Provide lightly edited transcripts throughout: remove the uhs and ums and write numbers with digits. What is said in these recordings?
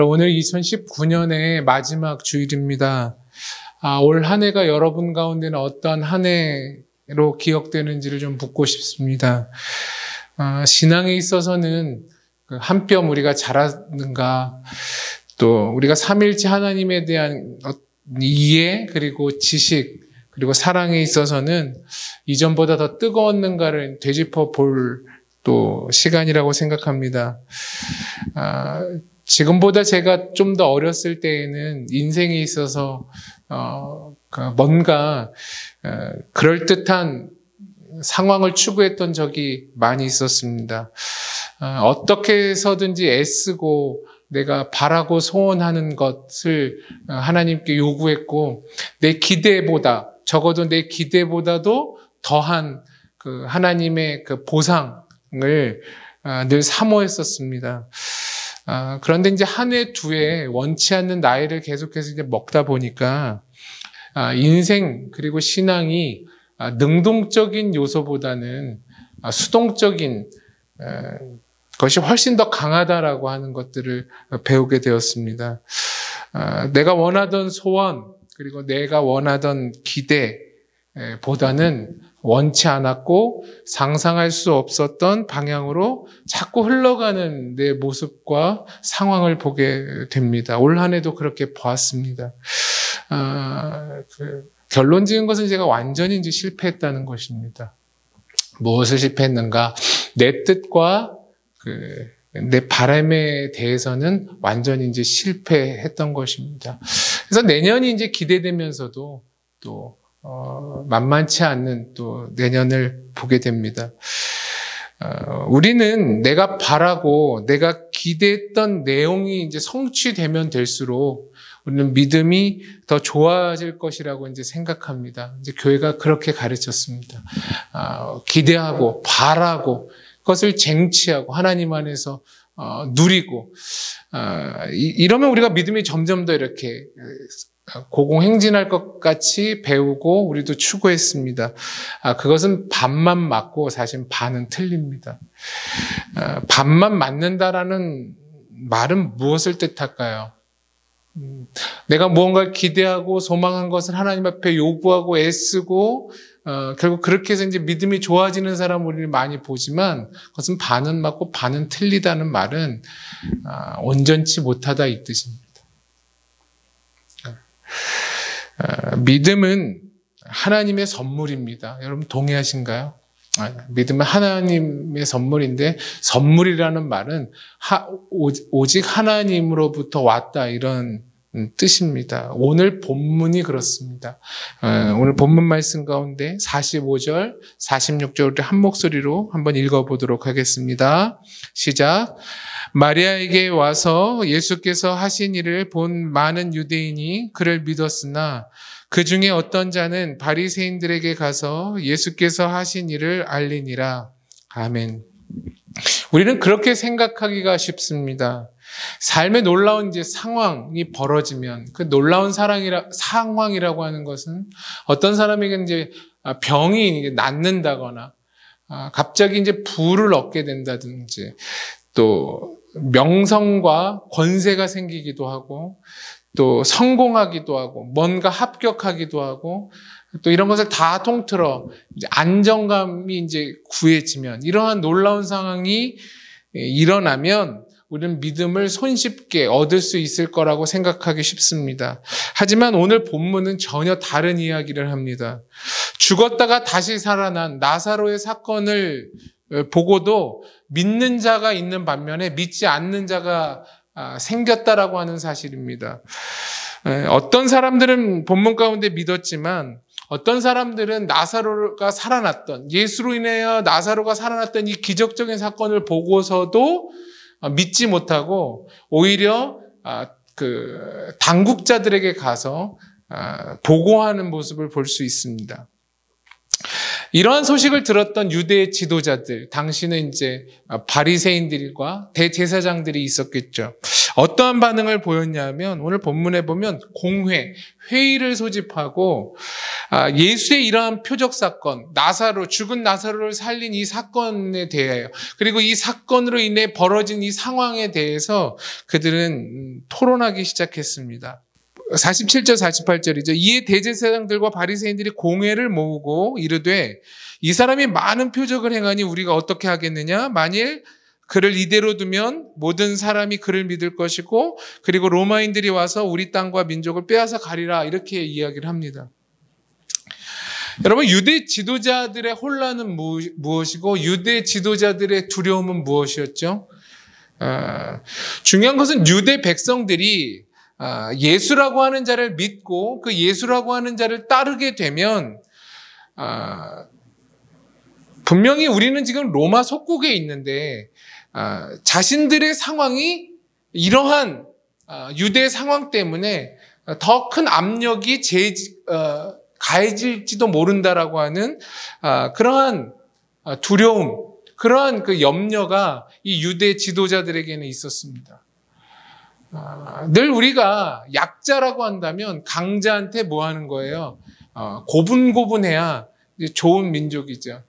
오늘 2019년의 마지막 주일입니다. 올 한 해가 여러분 가운데는 어떤 한 해로 기억되는지를 좀 묻고 싶습니다. 신앙에 있어서는 한 뼘 우리가 자랐는가, 또 우리가 삼일체 하나님에 대한 이해, 그리고 지식, 그리고 사랑에 있어서는 이전보다 더 뜨거웠는가를 되짚어 볼 또 시간이라고 생각합니다. 지금보다 제가 좀 더 어렸을 때에는 인생에 있어서 뭔가 그럴듯한 상황을 추구했던 적이 많이 있었습니다. 어떻게 해서든지 애쓰고 내가 바라고 소원하는 것을 하나님께 요구했고, 내 기대보다, 적어도 내 기대보다도 더한 그 하나님의 그 보상을 늘 사모했었습니다. 그런데 이제 한 해, 두 해 원치 않는 나이를 계속해서 이제 먹다 보니까 인생 그리고 신앙이 능동적인 요소보다는 수동적인 것이 훨씬 더 강하다라고 하는 것들을 배우게 되었습니다. 내가 원하던 소원, 그리고 내가 원하던 기대보다는 원치 않았고 상상할 수 없었던 방향으로 자꾸 흘러가는 내 모습과 상황을 보게 됩니다. 올 한 해도 그렇게 보았습니다. 결론 지은 것은 제가 완전히 이제 실패했다는 것입니다. 무엇을 실패했는가? 내 뜻과 내 바람에 대해서는 완전히 이제 실패했던 것입니다. 그래서 내년이 이제 기대되면서도 또 만만치 않는 또 내년을 보게 됩니다. 우리는 내가 바라고 내가 기대했던 내용이 이제 성취되면 될수록 우리는 믿음이 더 좋아질 것이라고 이제 생각합니다. 이제 교회가 그렇게 가르쳤습니다. 기대하고 바라고 그것을 쟁취하고 하나님 안에서 누리고 이러면 우리가 믿음이 점점 더 이렇게 고공행진할 것 같이 배우고 우리도 추구했습니다. 그것은 반만 맞고 사실 반은 틀립니다. 반만 맞는다라는 말은 무엇을 뜻할까요? 내가 무언가를 기대하고 소망한 것을 하나님 앞에 요구하고 애쓰고 결국 그렇게 해서 이제 믿음이 좋아지는 사람 우리를 많이 보지만 그것은 반은 맞고 반은 틀리다는 말은 온전치 못하다 이 뜻입니다. 믿음은 하나님의 선물입니다. 여러분 동의하신가요? 믿음은 하나님의 선물인데 선물이라는 말은 오직 하나님으로부터 왔다 이런 뜻입니다. 오늘 본문이 그렇습니다. 오늘 본문 말씀 가운데 45절, 46절을 한 목소리로 한번 읽어보도록 하겠습니다. 시작. 마리아에게 와서 예수께서 하신 일을 본 많은 유대인이 그를 믿었으나 그 중에 어떤 자는 바리새인들에게 가서 예수께서 하신 일을 알리니라. 아멘. 우리는 그렇게 생각하기가 쉽습니다. 삶의 놀라운 이제 상황이 벌어지면 그 놀라운 상황이라고 하는 것은 어떤 사람에게 이제 병이 낫는다거나 갑자기 이제 부를 얻게 된다든지 또 명성과 권세가 생기기도 하고 또 성공하기도 하고 뭔가 합격하기도 하고 또 이런 것을 다 통틀어 이제 안정감이 이제 구해지면 이러한 놀라운 상황이 일어나면 우리는 믿음을 손쉽게 얻을 수 있을 거라고 생각하기 쉽습니다. 하지만 오늘 본문은 전혀 다른 이야기를 합니다. 죽었다가 다시 살아난 나사로의 사건을 보고도 믿는 자가 있는 반면에 믿지 않는 자가 생겼다라고 하는 사실입니다. 어떤 사람들은 본문 가운데 믿었지만 어떤 사람들은 나사로가 살아났던 예수로 인하여 나사로가 살아났던 이 기적적인 사건을 보고서도 믿지 못하고 오히려 그 당국자들에게 가서 보고하는 모습을 볼 수 있습니다. 이러한 소식을 들었던 유대의 지도자들, 당시는 이제 바리새인들과 대제사장들이 있었겠죠. 어떠한 반응을 보였냐면 오늘 본문에 보면 회의를 소집하고 예수의 이러한 표적 사건, 죽은 나사로를 살린 이 사건에 대하여, 그리고 이 사건으로 인해 벌어진 이 상황에 대해서 그들은 토론하기 시작했습니다. 47절 48절이죠. 이에 대제사장들과 바리새인들이 공회를 모으고 이르되 이 사람이 많은 표적을 행하니 우리가 어떻게 하겠느냐? 만일 그를 이대로 두면 모든 사람이 그를 믿을 것이고 그리고 로마인들이 와서 우리 땅과 민족을 빼앗아 가리라, 이렇게 이야기를 합니다. 여러분, 유대 지도자들의 혼란은 무엇이고 유대 지도자들의 두려움은 무엇이었죠? 중요한 것은 유대 백성들이 예수라고 하는 자를 믿고 그 예수라고 하는 자를 따르게 되면 분명히 우리는 지금 로마 속국에 있는데 자신들의 상황이 이러한 유대 상황 때문에 더 큰 압력이 가해질지도 모른다라고 하는 그러한 두려움, 그러한 그 염려가 이 유대 지도자들에게는 있었습니다. 늘 우리가 약자라고 한다면 강자한테 뭐 하는 거예요? 고분고분해야 좋은 민족이죠.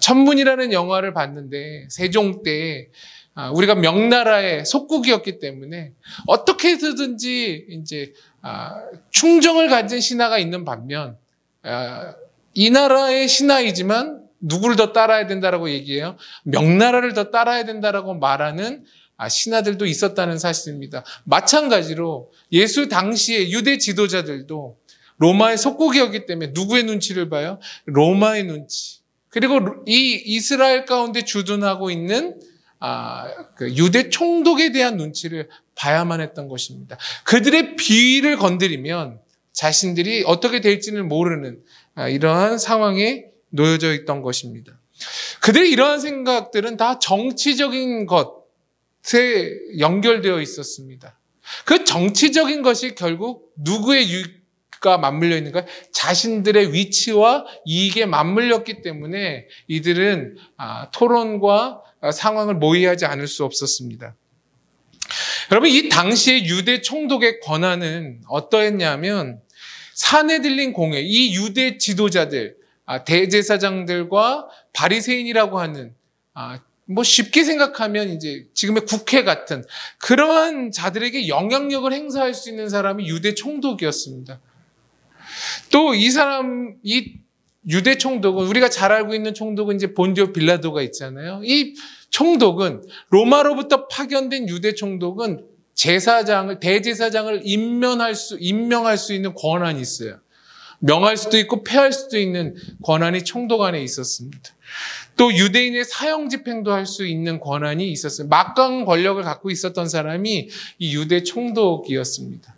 천문이라는 영화를 봤는데 세종 때 우리가 명나라의 속국이었기 때문에 어떻게 해서든지 이제 충정을 가진 신하가 있는 반면 이 나라의 신하이지만 누구를 더 따라야 된다라고 얘기해요? 명나라를 더 따라야 된다라고 말하는 신하들도 있었다는 사실입니다. 마찬가지로 예수 당시의 유대 지도자들도 로마의 속국이었기 때문에 누구의 눈치를 봐요? 로마의 눈치. 그리고 이 이스라엘 가운데 주둔하고 있는 그 유대 총독에 대한 눈치를 봐야만 했던 것입니다. 그들의 비위를 건드리면 자신들이 어떻게 될지는 모르는 이러한 상황에 놓여져 있던 것입니다. 그들의 이러한 생각들은 다 정치적인 것에 연결되어 있었습니다. 그 정치적인 것이 결국 누구의 유익과 맞물려 있는가? 자신들의 위치와 이익에 맞물렸기 때문에 이들은 토론과 상황을 모의하지 않을 수 없었습니다. 여러분, 이 당시의 유대 총독의 권한은 어떠했냐면 사내들린 공회, 이 유대 지도자들, 대제사장들과 바리새인이라고 하는 뭐 쉽게 생각하면 이제 지금의 국회 같은 그러한 자들에게 영향력을 행사할 수 있는 사람이 유대 총독이었습니다. 또 이 유대 총독은, 우리가 잘 알고 있는 총독은 이제 본디오 빌라도가 있잖아요. 이 총독은, 로마로부터 파견된 유대 총독은 대제사장을 임명할 수 있는 권한이 있어요. 명할 수도 있고 폐할 수도 있는 권한이 총독 안에 있었습니다. 또 유대인의 사형 집행도 할 수 있는 권한이 있었어요. 막강한 권력을 갖고 있었던 사람이 이 유대 총독이었습니다.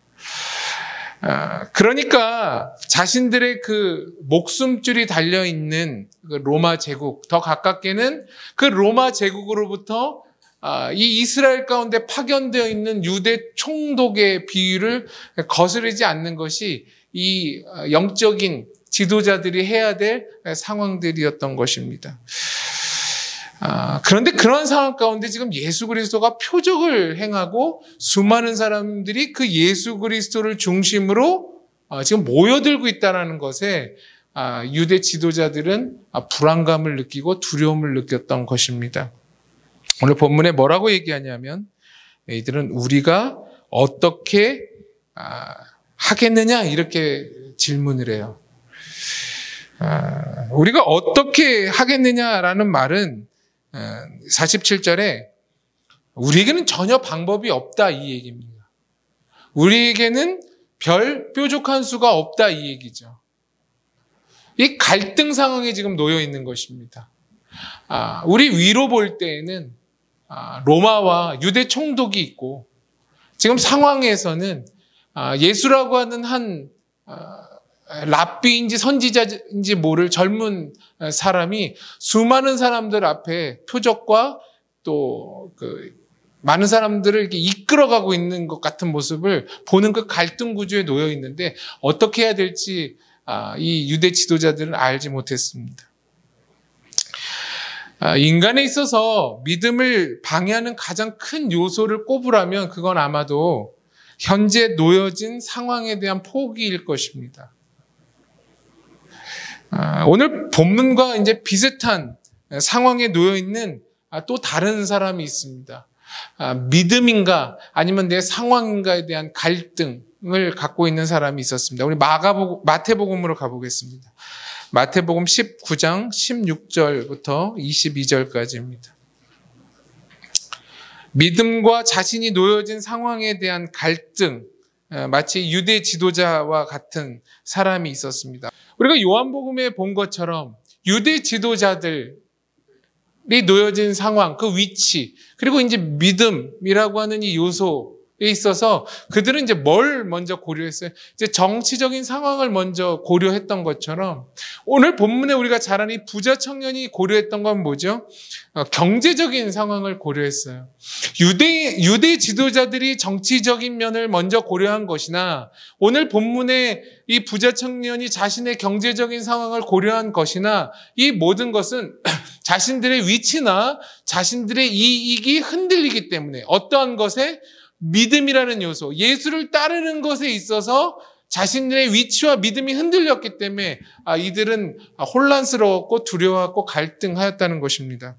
그러니까 자신들의 그 목숨줄이 달려있는 그 로마 제국, 더 가깝게는 그 로마 제국으로부터 이 이스라엘 가운데 파견되어 있는 유대 총독의 비위를 거스르지 않는 것이 이 영적인 지도자들이 해야 될 상황들이었던 것입니다. 그런데 그런 상황 가운데 지금 예수 그리스도가 표적을 행하고 수많은 사람들이 그 예수 그리스도를 중심으로 지금 모여들고 있다는 것에 유대 지도자들은 불안감을 느끼고 두려움을 느꼈던 것입니다. 오늘 본문에 뭐라고 얘기하냐면 이들은 우리가 어떻게 하겠느냐, 이렇게 질문을 해요. 우리가 어떻게 하겠느냐라는 말은 47절에 우리에게는 전혀 방법이 없다, 이 얘기입니다. 우리에게는 별 뾰족한 수가 없다, 이 얘기죠. 이 갈등 상황에 지금 놓여 있는 것입니다. 우리 위로 볼 때에는 로마와 유대 총독이 있고, 지금 상황에서는 예수라고 하는 한 랍비인지 선지자인지 모를 젊은 사람이 수많은 사람들 앞에 표적과 또 그 많은 사람들을 이렇게 이끌어가고 있는 것 같은 모습을 보는 그 갈등 구조에 놓여 있는데 어떻게 해야 될지 이 유대 지도자들은 알지 못했습니다. 인간에 있어서 믿음을 방해하는 가장 큰 요소를 꼽으라면 그건 아마도 현재 놓여진 상황에 대한 포기일 것입니다. 오늘 본문과 이제 비슷한 상황에 놓여 있는 또 다른 사람이 있습니다. 믿음인가 아니면 내 상황인가에 대한 갈등을 갖고 있는 사람이 있었습니다. 우리 마태복음으로 가보겠습니다. 마태복음 19장 16절부터 22절까지입니다. 믿음과 자신이 놓여진 상황에 대한 갈등, 마치 유대 지도자와 같은 사람이 있었습니다. 우리가 요한복음에 본 것처럼 유대 지도자들이 놓여진 상황, 그 위치, 그리고 이제 믿음이라고 하는 이 요소에 있어서 그들은 이제 뭘 먼저 고려했어요? 이제 정치적인 상황을 먼저 고려했던 것처럼 오늘 본문에 우리가 잘 아는 이 부자 청년이 고려했던 건 뭐죠? 경제적인 상황을 고려했어요. 유대 지도자들이 정치적인 면을 먼저 고려한 것이나 오늘 본문에 이 부자 청년이 자신의 경제적인 상황을 고려한 것이나 이 모든 것은 자신들의 위치나 자신들의 이익이 흔들리기 때문에 어떠한 것에 믿음이라는 요소, 예수를 따르는 것에 있어서 자신들의 위치와 믿음이 흔들렸기 때문에 이들은 혼란스러웠고 두려워하고 갈등하였다는 것입니다.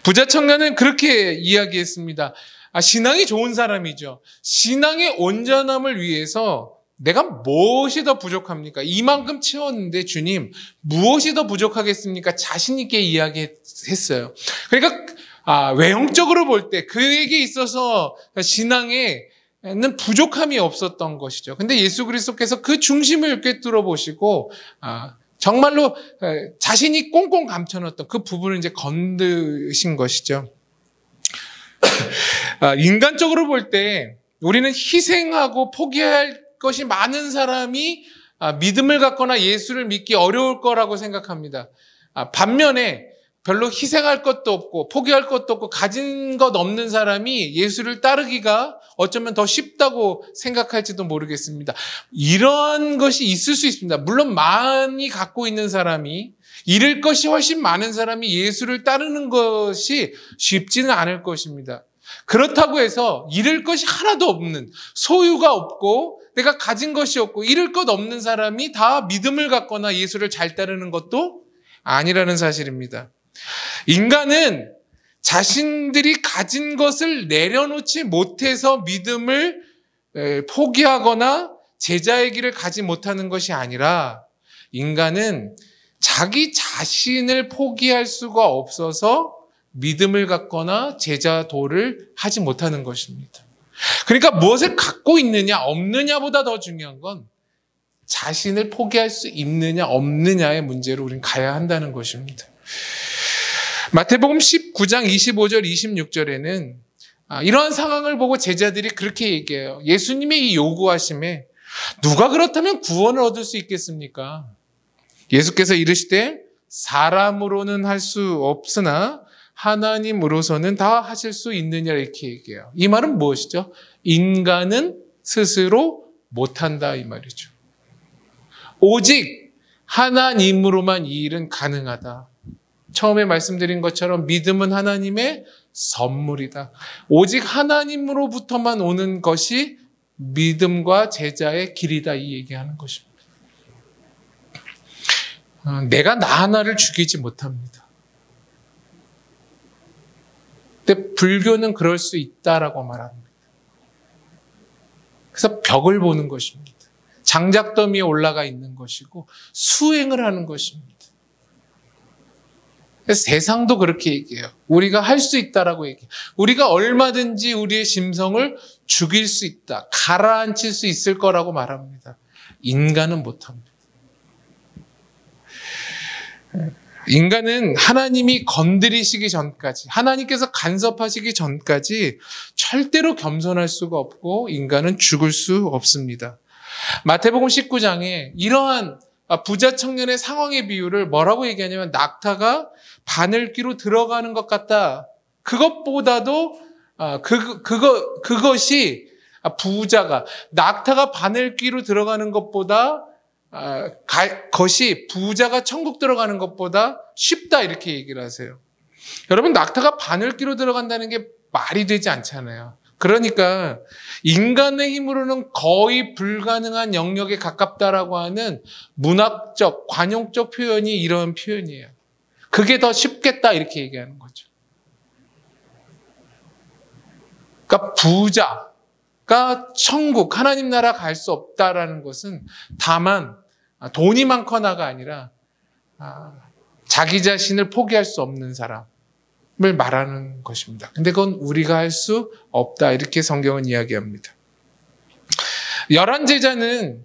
부자 청년은 그렇게 이야기했습니다. 신앙이 좋은 사람이죠. 신앙의 온전함을 위해서 내가 무엇이 더 부족합니까? 이만큼 채웠는데 주님 무엇이 더 부족하겠습니까? 자신 있게 이야기했어요. 그러니까 외형적으로 볼 때 그에게 있어서 신앙에는 부족함이 없었던 것이죠. 근데 예수 그리스도께서 그 중심을 꿰뚫어 보시고 정말로 자신이 꽁꽁 감춰놓았던 그 부분을 이제 건드신 것이죠. 인간적으로 볼 때 우리는 희생하고 포기할 것이 많은 사람이 믿음을 갖거나 예수를 믿기 어려울 거라고 생각합니다. 반면에 별로 희생할 것도 없고 포기할 것도 없고 가진 것 없는 사람이 예수를 따르기가 어쩌면 더 쉽다고 생각할지도 모르겠습니다. 이러한 것이 있을 수 있습니다. 물론 많이 갖고 있는 사람이 잃을 것이 훨씬 많은 사람이 예수를 따르는 것이 쉽지는 않을 것입니다. 그렇다고 해서 잃을 것이 하나도 없는, 소유가 없고 내가 가진 것이 없고 잃을 것 없는 사람이 다 믿음을 갖거나 예수를 잘 따르는 것도 아니라는 사실입니다. 인간은 자신들이 가진 것을 내려놓지 못해서 믿음을 포기하거나 제자의 길을 가지 못하는 것이 아니라 인간은 자기 자신을 포기할 수가 없어서 믿음을 갖거나 제자도를 하지 못하는 것입니다. 그러니까 무엇을 갖고 있느냐 없느냐보다 더 중요한 건 자신을 포기할 수 있느냐 없느냐의 문제로 우리는 가야 한다는 것입니다. 마태복음 19장 25절 26절에는 이러한 상황을 보고 제자들이 그렇게 얘기해요. 예수님의 이 요구하심에 누가 그렇다면 구원을 얻을 수 있겠습니까? 예수께서 이르시되 사람으로는 할 수 없으나 하나님으로서는 다 하실 수 있느냐 이렇게 얘기해요. 이 말은 무엇이죠? 인간은 스스로 못한다 이 말이죠. 오직 하나님으로만 이 일은 가능하다. 처음에 말씀드린 것처럼 믿음은 하나님의 선물이다. 오직 하나님으로부터만 오는 것이 믿음과 제자의 길이다 이 얘기하는 것입니다. 내가 나 하나를 죽이지 못합니다. 근데 불교는 그럴 수 있다라고 말합니다. 그래서 벽을 보는 것입니다. 장작더미에 올라가 있는 것이고 수행을 하는 것입니다. 그래서 세상도 그렇게 얘기해요. 우리가 할 수 있다라고 얘기해요. 우리가 얼마든지 우리의 심성을 죽일 수 있다. 가라앉힐 수 있을 거라고 말합니다. 인간은 못합니다. 인간은 하나님이 건드리시기 전까지, 하나님께서 간섭하시기 전까지 절대로 겸손할 수가 없고 인간은 죽을 수 없습니다. 마태복음 19장에 이러한 부자 청년의 상황의 비유를 뭐라고 얘기하냐면 낙타가 바늘귀로 들어가는 것 같다. 그것보다도 그것이 부자가 낙타가 바늘귀로 들어가는 것보다 것이 부자가 천국 들어가는 것보다 쉽다 이렇게 얘기를 하세요. 여러분, 낙타가 바늘귀로 들어간다는 게 말이 되지 않잖아요. 그러니까 인간의 힘으로는 거의 불가능한 영역에 가깝다라고 하는 문학적, 관용적 표현이 이런 표현이에요. 그게 더 쉽겠다 이렇게 얘기하는 거죠. 그러니까 부자가 천국, 하나님 나라 갈 수 없다라는 것은 다만 돈이 많거나가 아니라 자기 자신을 포기할 수 없는 사람을 말하는 것입니다. 근데 그건 우리가 할 수 없다 이렇게 성경은 이야기합니다. 열한 제자는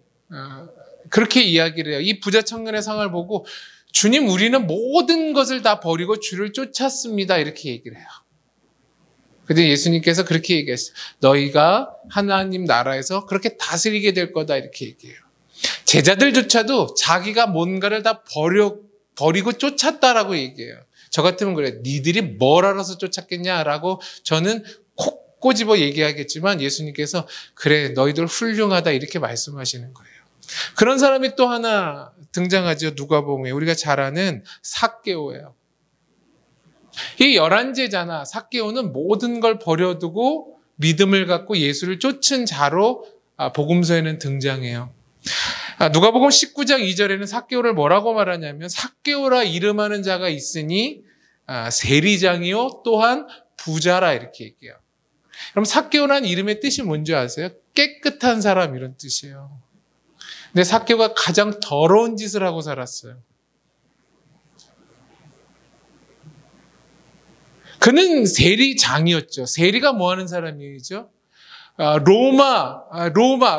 그렇게 이야기를 해요. 이 부자 청년의 상을 보고 주님, 우리는 모든 것을 다 버리고 주를 쫓았습니다 이렇게 얘기를 해요. 근데 예수님께서 그렇게 얘기했어요. 너희가 하나님 나라에서 그렇게 다스리게 될 거다 이렇게 얘기해요. 제자들조차도 자기가 뭔가를 다 버리고 쫓았다라고 얘기해요. 저 같으면 그래요. 니들이 뭘 알아서 쫓았겠냐라고 저는 콕 꼬집어 얘기하겠지만 예수님께서 그래, 너희들 훌륭하다 이렇게 말씀하시는 거예요. 그런 사람이 또 하나 등장하죠. 누가복음에 우리가 잘 아는 삭개오예요. 이 11제자나 삭개오는 모든 걸 버려두고 믿음을 갖고 예수를 쫓은 자로 복음서에는 등장해요. 누가복음 19장 2절에는 삭개오를 뭐라고 말하냐면 삭개오라 이름하는 자가 있으니 세리장이요 또한 부자라 이렇게 얘기해요. 그럼 삭개오라는 이름의 뜻이 뭔지 아세요? 깨끗한 사람 이런 뜻이에요. 근데 삭개오가 가장 더러운 짓을 하고 살았어요. 그는 세리장이었죠. 세리가 뭐 하는 사람이죠? 로마.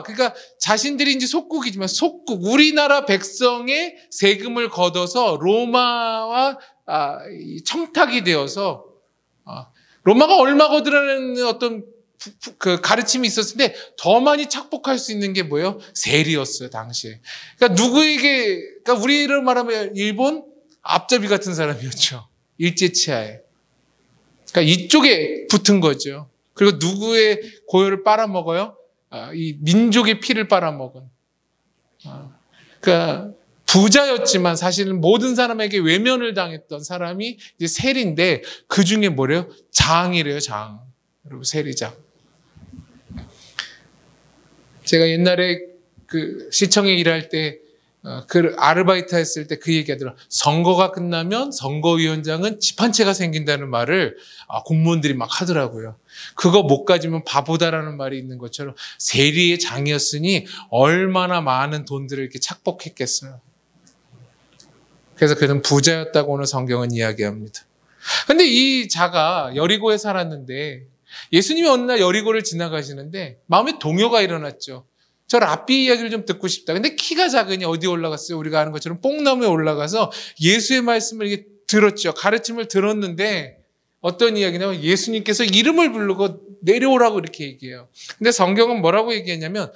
그러니까 자신들이 이제 속국이지만 속국, 우리나라 백성의 세금을 걷어서 로마와 청탁이 되어서 로마가 얼마 거두라는 어떤 그 가르침이 있었을 때 더 많이 착복할 수 있는 게 뭐예요? 세리였어요, 당시에. 그러니까 그러니까 우리로 말하면 일본 앞잡이 같은 사람이었죠. 일제치하에. 그러니까 이쪽에 붙은 거죠. 그리고 누구의 고요를 빨아먹어요? 이 민족의 피를 빨아먹은. 그러니까 부자였지만 사실은 모든 사람에게 외면을 당했던 사람이 이제 세리인데 그 중에 뭐래요? 장이래요, 장. 그리고 세리장. 제가 옛날에 그 시청에 일할 때 그 아르바이트 했을 때 그 얘기하더라고요. 선거가 끝나면 선거위원장은 집 한 채가 생긴다는 말을 공무원들이 막 하더라고요. 그거 못 가지면 바보다라는 말이 있는 것처럼 세리의 장이었으니 얼마나 많은 돈들을 이렇게 착복했겠어요. 그래서 그는 부자였다고 오늘 성경은 이야기합니다. 근데 이 자가 여리고에 살았는데 예수님이 어느 날 여리고를 지나가시는데 마음에 동요가 일어났죠. 저 랍비 이야기를 좀 듣고 싶다. 근데 키가 작으니 어디 올라갔어요? 우리가 아는 것처럼 뽕나무에 올라가서 예수의 말씀을 이렇게 들었죠. 가르침을 들었는데 어떤 이야기냐면 예수님께서 이름을 부르고 내려오라고 이렇게 얘기해요. 근데 성경은 뭐라고 얘기했냐면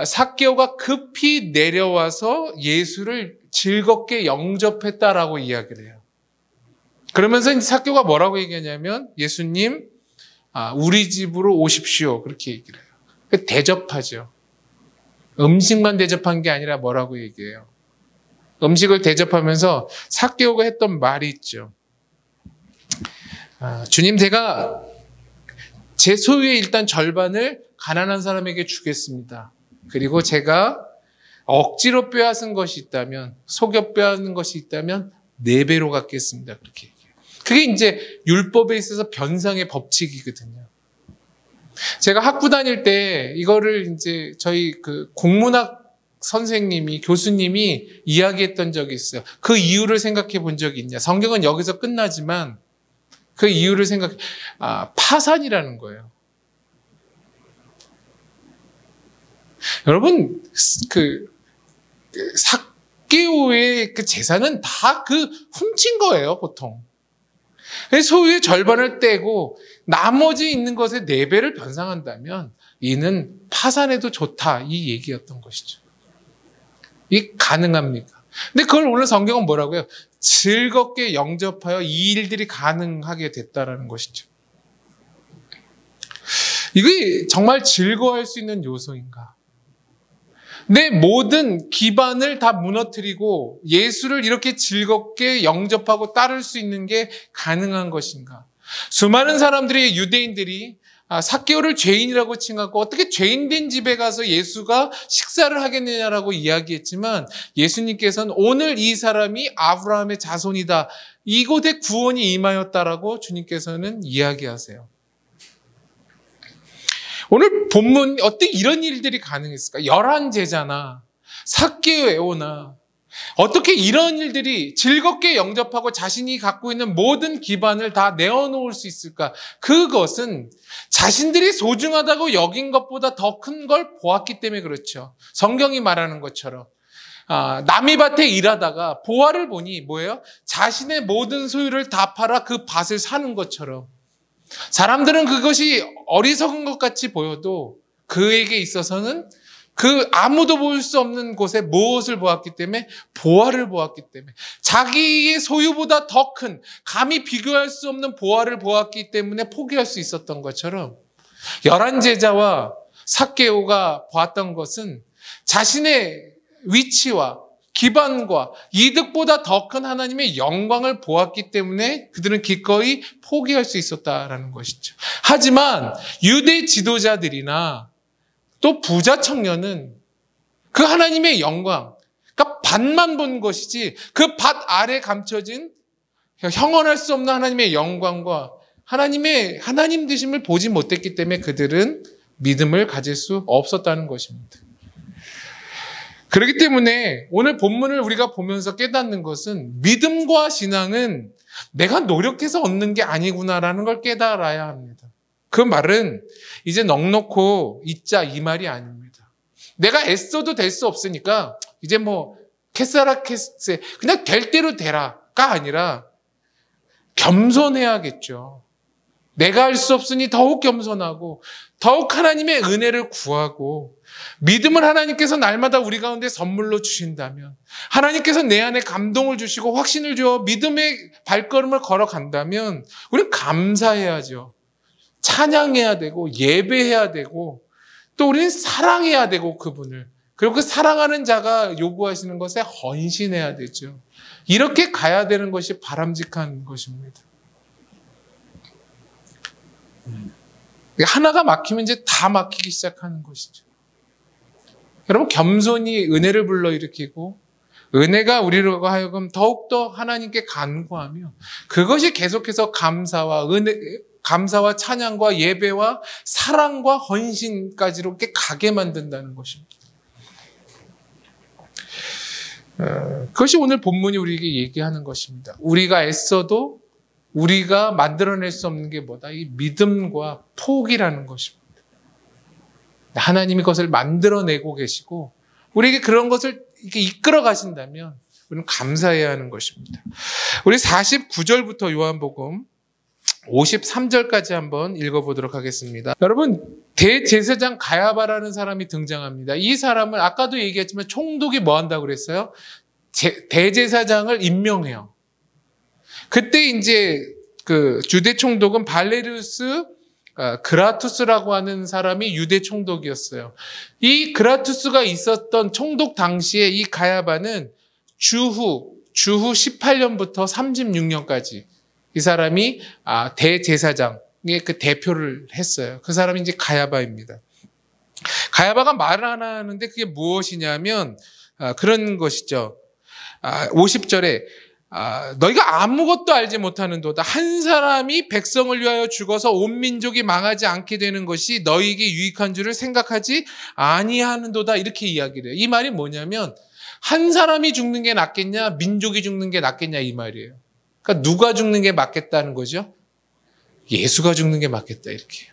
삭개오가 급히 내려와서 예수를 즐겁게 영접했다라고 이야기를 해요. 그러면서 삭개오가 뭐라고 얘기하냐면 예수님 우리 집으로 오십시오. 그렇게 얘기를 해요. 대접하죠. 음식만 대접한 게 아니라 뭐라고 얘기해요. 음식을 대접하면서 삭개오가 했던 말이 있죠. 주님, 제가 제 소유의 일단 절반을 가난한 사람에게 주겠습니다. 그리고 제가 억지로 빼앗은 것이 있다면, 속여 빼앗는 것이 있다면 4배로 갚겠습니다. 그렇게 얘기해요. 그게 이제 율법에 있어서 변상의 법칙이거든요. 제가 학부 다닐 때 이거를 이제 저희 그 국문학 선생님이, 교수님이 이야기했던 적이 있어요. 그 이유를 생각해 본 적이 있냐. 성경은 여기서 끝나지만 그 이유를 파산이라는 거예요. 여러분, 삭개오의 그 재산은 다 훔친 거예요, 보통. 소유의 절반을 떼고 나머지 있는 것의 4배를 변상한다면 이는 파산해도 좋다, 이 얘기였던 것이죠. 이게 가능합니까? 근데 그걸 오늘 성경은 뭐라고 해요? 즐겁게 영접하여 이 일들이 가능하게 됐다라는 것이죠. 이게 정말 즐거워할 수 있는 요소인가? 내 모든 기반을 다 무너뜨리고 예수를 이렇게 즐겁게 영접하고 따를 수 있는 게 가능한 것인가? 수많은 사람들이, 유대인들이 삭개오를 죄인이라고 칭하고 어떻게 죄인된 집에 가서 예수가 식사를 하겠느냐라고 이야기했지만, 예수님께서는 오늘 이 사람이 아브라함의 자손이다, 이곳에 구원이 임하였다라고 주님께서는 이야기하세요. 오늘 본문 어떻게 이런 일들이 가능했을까? 열한 제자나 삭개오나 어떻게 이런 일들이 즐겁게 영접하고 자신이 갖고 있는 모든 기반을 다 내어놓을 수 있을까? 그것은 자신들이 소중하다고 여긴 것보다 더 큰 걸 보았기 때문에 그렇죠. 성경이 말하는 것처럼 남이 밭에 일하다가 보화를 보니 뭐예요? 자신의 모든 소유를 다 팔아 그 밭을 사는 것처럼, 사람들은 그것이 어리석은 것 같이 보여도 그에게 있어서는 그 아무도 볼 수 없는 곳에 무엇을 보았기 때문에? 보화를 보았기 때문에, 자기의 소유보다 더 큰, 감히 비교할 수 없는 보화를 보았기 때문에 포기할 수 있었던 것처럼, 열한 제자와 삭개오가 보았던 것은 자신의 위치와 기반과 이득보다 더 큰 하나님의 영광을 보았기 때문에 그들은 기꺼이 포기할 수 있었다라는 것이죠. 하지만 유대 지도자들이나 또 부자 청년은 그 하나님의 영광, 그러니까 밭만 본 것이지 그 밭 아래 감춰진 형언할 수 없는 하나님의 영광과 하나님 되심을 보지 못했기 때문에 그들은 믿음을 가질 수 없었다는 것입니다. 그렇기 때문에 오늘 본문을 우리가 보면서 깨닫는 것은, 믿음과 신앙은 내가 노력해서 얻는 게 아니구나라는 걸 깨달아야 합니다. 그 말은 이제 넉넉고 있자 이 말이 아닙니다. 내가 애써도 될 수 없으니까 이제 캐사라 캐세 그냥 될 대로 되라가 아니라 겸손해야겠죠. 내가 할 수 없으니 더욱 겸손하고 더욱 하나님의 은혜를 구하고, 믿음을 하나님께서 날마다 우리 가운데 선물로 주신다면, 하나님께서 내 안에 감동을 주시고 확신을 주어 믿음의 발걸음을 걸어간다면 우리는 감사해야죠. 찬양해야 되고 예배해야 되고, 또 우리는 사랑해야 되고 그분을, 그리고 그 사랑하는 자가 요구하시는 것에 헌신해야 되죠. 이렇게 가야 되는 것이 바람직한 것입니다. 하나가 막히면 이제 다 막히기 시작하는 것이죠. 여러분, 겸손히 은혜를 불러일으키고 은혜가 우리로 하여금 더욱더 하나님께 간구하며, 그것이 계속해서 감사와 찬양과 예배와 사랑과 헌신까지로 이렇게 가게 만든다는 것입니다. 그것이 오늘 본문이 우리에게 얘기하는 것입니다. 우리가 애써도 우리가 만들어낼 수 없는 게 뭐다? 이 믿음과 포기라는 것입니다. 하나님이 그것을 만들어내고 계시고 우리에게 그런 것을 이렇게 이끌어 가신다면 우리는 감사해야 하는 것입니다. 우리 49절부터 요한복음 53절까지 한번 읽어보도록 하겠습니다. 여러분, 대제사장 가야바라는 사람이 등장합니다. 이 사람을 아까도 얘기했지만 총독이 뭐 한다고 그랬어요? 대제사장을 임명해요. 그때 이제 그 유대 총독은 발레리우스 그라투스라고 하는 사람이 유대 총독이었어요. 이 그라투스가 있었던 총독 당시에 이 가야바는 주후 18년부터 36년까지 이 사람이 대제사장의 그 대표를 했어요. 그 사람이 이제 가야바입니다. 가야바가 말을 하나 하는데 그게 무엇이냐면 그런 것이죠. 50절에 너희가 아무것도 알지 못하는도다. 한 사람이 백성을 위하여 죽어서 온 민족이 망하지 않게 되는 것이 너희에게 유익한 줄을 생각하지 아니하는도다. 이렇게 이야기를 해요. 이 말이 뭐냐면 한 사람이 죽는 게 낫겠냐, 민족이 죽는 게 낫겠냐 이 말이에요. 그러니까 누가 죽는 게 맞겠다는 거죠? 예수가 죽는 게 맞겠다 이렇게.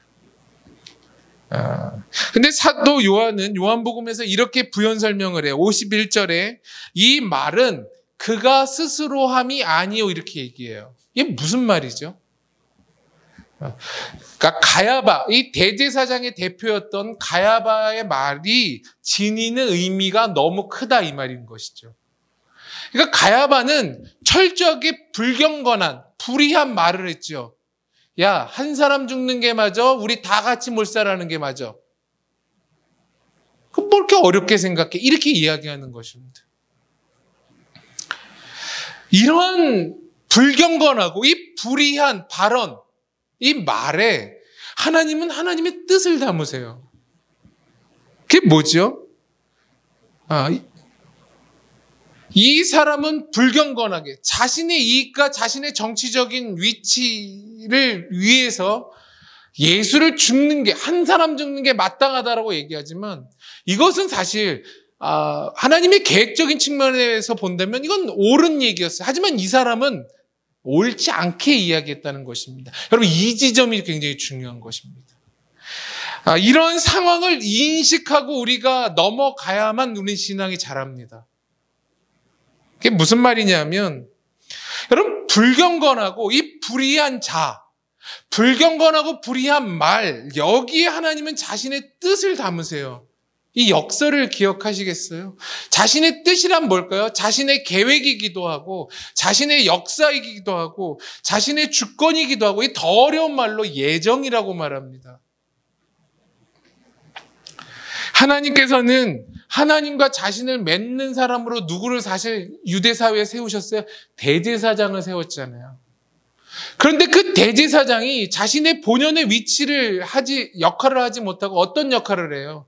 근데 사도 요한은 요한복음에서 이렇게 부연 설명을 해요. 51절에 이 말은 그가 스스로 함이 아니요 이렇게 얘기해요. 이게 무슨 말이죠? 그러니까 가야바, 이 대제사장의 대표였던 가야바의 말이 지니는 의미가 너무 크다 이 말인 것이죠. 그러니까 가야바는 철저하게 불경건한 불의한 말을 했죠. 야, 한 사람 죽는 게 맞아? 우리 다 같이 몰살하는 게 맞아? 그럼 뭘 이렇게 어렵게 생각해? 이렇게 이야기하는 것입니다. 이런 불경건하고 이 불의한 발언, 이 말에 하나님은 하나님의 뜻을 담으세요. 그게 뭐죠? 이 사람은 불경건하게 자신의 이익과 자신의 정치적인 위치를 위해서 예수를 죽는 게, 한 사람 죽는 게 마땅하다라고 얘기하지만 이것은 사실 하나님의 계획적인 측면에서 본다면 이건 옳은 얘기였어요. 하지만 이 사람은 옳지 않게 이야기했다는 것입니다. 여러분, 이 지점이 굉장히 중요한 것입니다. 이런 상황을 인식하고 우리가 넘어가야만 우리 신앙이 자랍니다. 그게 무슨 말이냐면, 여러분, 불경건하고 이 불의한 자, 불경건하고 불의한 말, 여기에 하나님은 자신의 뜻을 담으세요. 이 역설을 기억하시겠어요? 자신의 뜻이란 뭘까요? 자신의 계획이기도 하고, 자신의 역사이기도 하고, 자신의 주권이기도 하고, 이 더 어려운 말로 예정이라고 말합니다. 하나님께서는 하나님과 자신을 맺는 사람으로 누구를 사실 유대사회에 세우셨어요? 대제사장을 세웠잖아요. 그런데 그 대제사장이 자신의 본연의 역할을 하지 못하고 어떤 역할을 해요?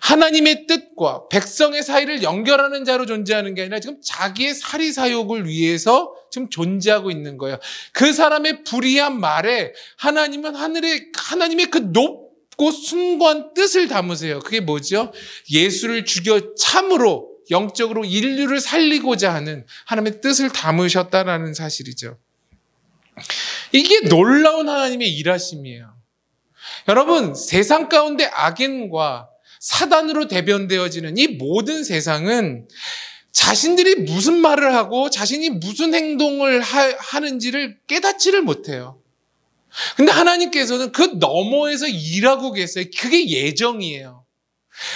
하나님의 뜻과 백성의 사이를 연결하는 자로 존재하는 게 아니라 지금 자기의 사리사욕을 위해서 지금 존재하고 있는 거예요. 그 사람의 불의한 말에 하나님은 하나님의 그 높고 숭고한 뜻을 담으세요. 그게 뭐죠? 예수를 죽여 참으로 영적으로 인류를 살리고자 하는 하나님의 뜻을 담으셨다라는 사실이죠. 이게 놀라운 하나님의 일하심이에요. 여러분, 세상 가운데 악인과 사단으로 대변되어지는 이 모든 세상은 자신들이 무슨 말을 하고 자신이 무슨 행동을 하는지를 깨닫지를 못해요. 근데 하나님께서는 그 너머에서 일하고 계세요. 그게 예정이에요.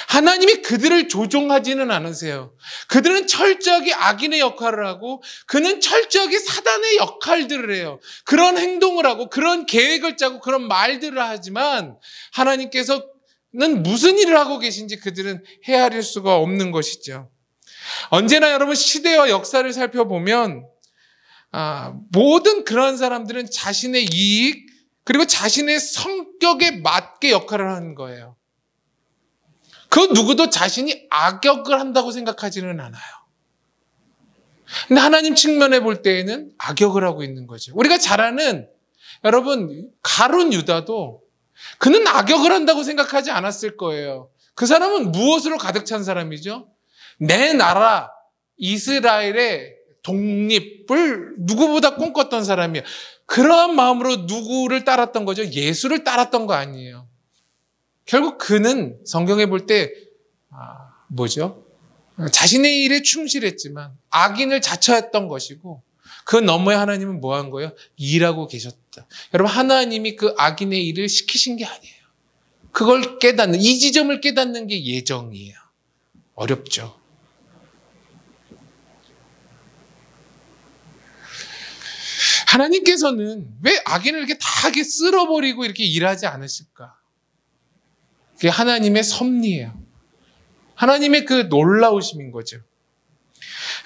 하나님이 그들을 조종하지는 않으세요. 그들은 철저하게 악인의 역할을 하고 그는 철저하게 사단의 역할들을 해요. 그런 행동을 하고 그런 계획을 짜고 그런 말들을 하지만 하나님께서는 무슨 일을 하고 계신지 그들은 헤아릴 수가 없는 것이죠. 언제나 여러분 시대와 역사를 살펴보면 모든 그런 사람들은 자신의 이익 그리고 자신의 성격에 맞게 역할을 하는 거예요. 그 누구도 자신이 악역을 한다고 생각하지는 않아요. 근데 하나님 측면에 볼 때에는 악역을 하고 있는 거죠. 우리가 잘 아는 여러분 가룟 유다도 그는 악역을 한다고 생각하지 않았을 거예요. 그 사람은 무엇으로 가득 찬 사람이죠? 내 나라 이스라엘의 독립을 누구보다 꿈꿨던 사람이에요. 그러한 마음으로 누구를 따랐던 거죠? 예수를 따랐던 거 아니에요. 결국 그는 성경에 볼 때 뭐죠? 자신의 일에 충실했지만 악인을 자처했던 것이고 그 너머에 하나님은 뭐 한 거예요? 일하고 계셨다. 여러분 하나님이 그 악인의 일을 시키신 게 아니에요. 그걸 깨닫는 이 지점을 깨닫는 게 예정이에요. 어렵죠. 하나님께서는 왜 악인을 이렇게 다 쓸어버리고 이렇게 일하지 않으실까? 그게 하나님의 섭리예요. 하나님의 그 놀라우심인 거죠.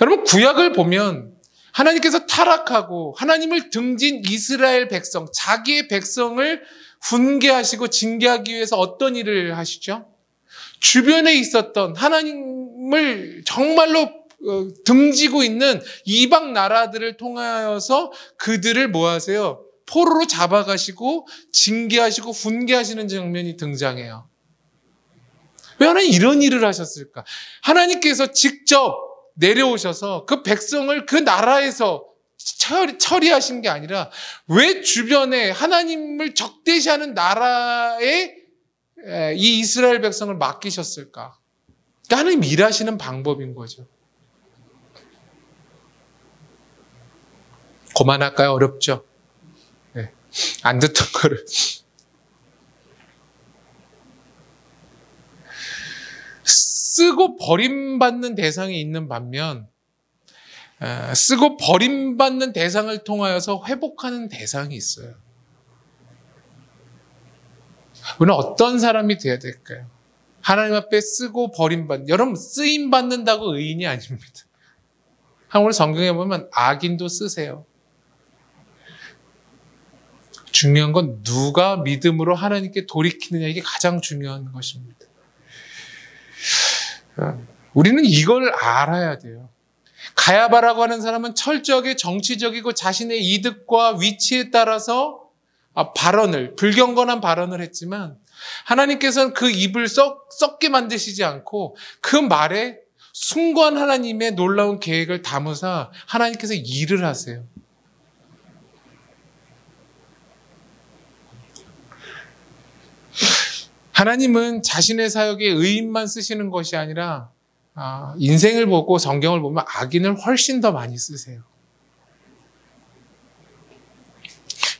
여러분 구약을 보면 하나님께서 타락하고 하나님을 등진 이스라엘 백성, 자기의 백성을 훈계하시고 징계하기 위해서 어떤 일을 하시죠? 주변에 있었던 하나님을 정말로 등지고 있는 이방 나라들을 통하여서 그들을 뭐 하세요? 포로로 잡아가시고 징계하시고 훈계하시는 장면이 등장해요. 왜 하나님 이런 일을 하셨을까? 하나님께서 직접 내려오셔서 그 백성을 그 나라에서 처리하신 게 아니라 왜 주변에 하나님을 적대시하는 나라에 이 이스라엘 백성을 맡기셨을까? 그러니까 하나님 일하시는 방법인 거죠. 그만할까요? 어렵죠? 네. 안 듣던 거를. 쓰고 버림받는 대상이 있는 반면 쓰고 버림받는 대상을 통하여서 회복하는 대상이 있어요. 우리는 어떤 사람이 되어야 될까요? 하나님 앞에 쓰고 버림받는, 여러분 쓰임받는다고 의인이 아닙니다. 한국어 성경에 보면 악인도 쓰세요. 중요한 건 누가 믿음으로 하나님께 돌이키느냐, 이게 가장 중요한 것입니다. 우리는 이걸 알아야 돼요. 가야바라고 하는 사람은 철저하게 정치적이고 자신의 이득과 위치에 따라서 불경건한 발언을 했지만 하나님께서는 그 입을 썩게 만드시지 않고 그 말에 숭고한 하나님의 놀라운 계획을 담으사 하나님께서 일을 하세요. 하나님은 자신의 사역에 의인만 쓰시는 것이 아니라 인생을 보고 성경을 보면 악인을 훨씬 더 많이 쓰세요.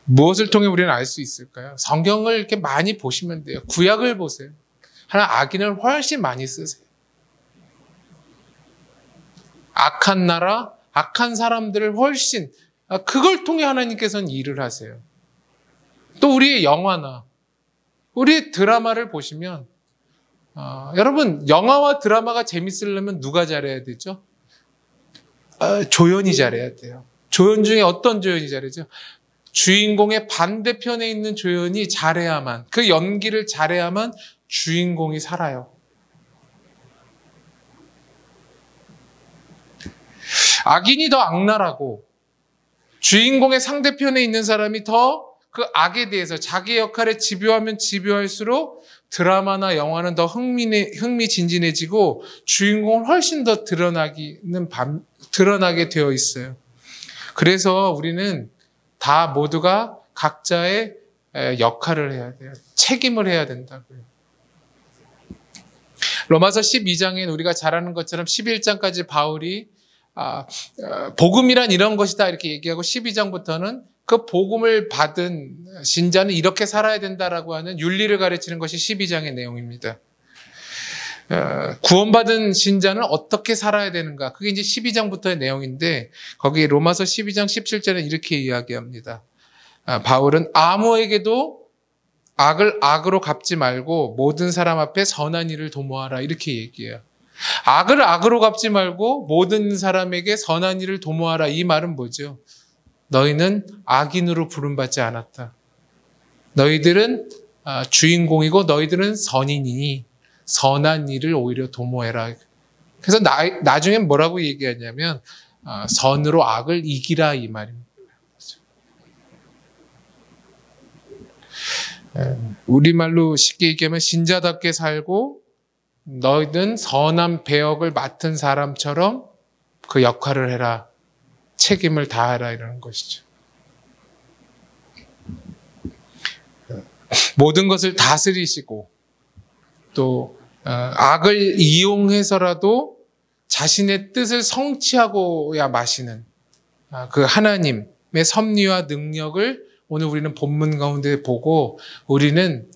무엇을 통해 우리는 알 수 있을까요? 성경을 이렇게 많이 보시면 돼요. 구약을 보세요. 하나 악인을 훨씬 많이 쓰세요. 악한 나라, 악한 사람들을 훨씬, 그걸 통해 하나님께서는 일을 하세요. 또 우리의 영화나 우리의 드라마를 보시면 여러분, 영화와 드라마가 재밌으려면 누가 잘해야 되죠? 조연이 잘해야 돼요. 조연 중에 어떤 조연이 잘하죠? 주인공의 반대편에 있는 조연이 잘해야만, 그 연기를 잘해야만 주인공이 살아요. 악인이 더 악랄하고 주인공의 상대편에 있는 사람이 더 그 악에 대해서 자기의 역할에 집요하면 집요할수록 드라마나 영화는 더 흥미진진해지고 주인공은 훨씬 더 드러나게 되어 있어요. 그래서 우리는 다 모두가 각자의 역할을 해야 돼요. 책임을 해야 된다고요. 로마서 12장엔 우리가 잘 아는 것처럼 11장까지 바울이 복음이란 이런 것이다 이렇게 얘기하고 12장부터는 그 복음을 받은 신자는 이렇게 살아야 된다라고 하는 윤리를 가르치는 것이 12장의 내용입니다. 구원받은 신자는 어떻게 살아야 되는가? 그게 이제 12장부터의 내용인데 거기 로마서 12장 17절에 이렇게 이야기합니다. 바울은 아무에게도 악을 악으로 갚지 말고 모든 사람 앞에 선한 일을 도모하라 이렇게 얘기해요. 악을 악으로 갚지 말고 모든 사람에게 선한 일을 도모하라. 이 말은 뭐죠? 너희는 악인으로 부름받지 않았다. 너희들은 주인공이고 너희들은 선인이니 선한 일을 오히려 도모해라. 그래서 나중에 뭐라고 얘기하냐면 선으로 악을 이기라 이 말입니다. 우리말로 쉽게 얘기하면 신자답게 살고 너희는 선한 배역을 맡은 사람처럼 그 역할을 해라. 책임을 다하라 이러는 것이죠. 모든 것을 다스리시고 또 악을 이용해서라도 자신의 뜻을 성취하고야 마시는 그 하나님의 섭리와 능력을 오늘 우리는 본문 가운데 보고 우리는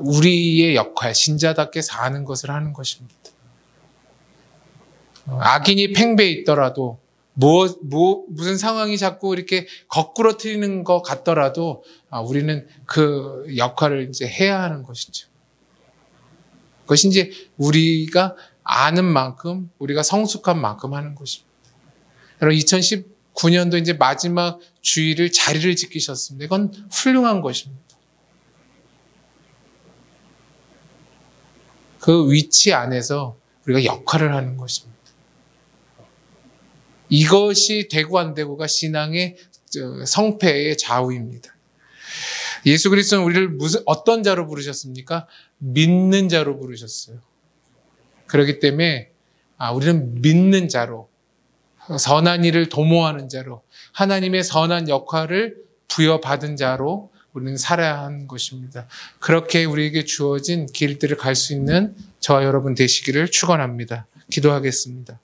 우리의 역할, 신자답게 사는 것을 하는 것입니다. 악인이 팽배해 있더라도 무슨 상황이 자꾸 이렇게 거꾸로 틀리는 것 같더라도 우리는 그 역할을 이제 해야 하는 것이죠. 그것이 이제 우리가 아는 만큼, 우리가 성숙한 만큼 하는 것입니다. 여러분, 2019년도 이제 마지막 주일을 자리를 지키셨습니다. 이건 훌륭한 것입니다. 그 위치 안에서 우리가 역할을 하는 것입니다. 이것이 되고 안 되고가 신앙의 성패의 좌우입니다. 예수 그리스도는 우리를 어떤 자로 부르셨습니까? 믿는 자로 부르셨어요. 그렇기 때문에 우리는 믿는 자로, 선한 일을 도모하는 자로, 하나님의 선한 역할을 부여받은 자로 우리는 살아야 하는 것입니다. 그렇게 우리에게 주어진 길들을 갈 수 있는 저와 여러분 되시기를 축원합니다. 기도하겠습니다.